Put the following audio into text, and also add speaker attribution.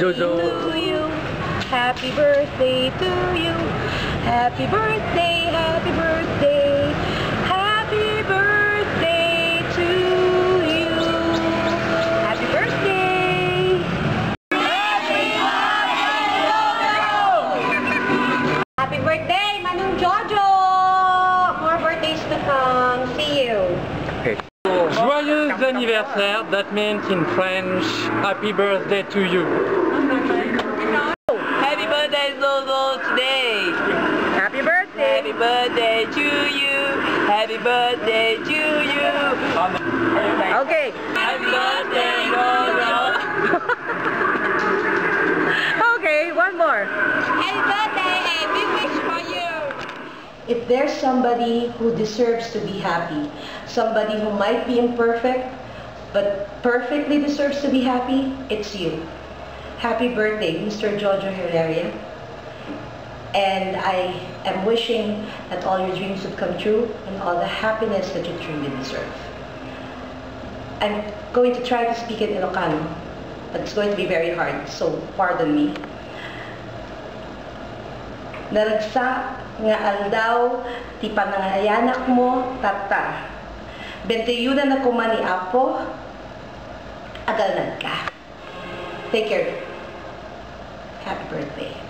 Speaker 1: Jojo.
Speaker 2: to you. Happy birthday to you. Happy birthday, happy birthday. Happy birthday to you. Happy birthday. Happy birthday, Manong Jojo. More birthdays to come. See you.
Speaker 1: Okay. Joyeux anniversaire, that means in French, happy birthday to you.
Speaker 2: Happy birthday, Zozo, today. Happy birthday. Happy birthday to you. Happy birthday to you. Okay. Happy birthday, Zozo. Okay, one more. Happy birthday and we wish for you. If there's somebody who deserves to be happy, somebody who might be imperfect, but perfectly deserves to be happy, it's you. Happy birthday, Mr. Jojo Heredia. And I am wishing that all your dreams would come true and all the happiness that you truly deserve. I'm going to try to speak it in Ilocano, but it's going to be very hard, so pardon me. Naragsa nga aldaw, ti panangayanak mo, tata. 21 na kumani apo, agalnad ka. Take care. Happy birthday.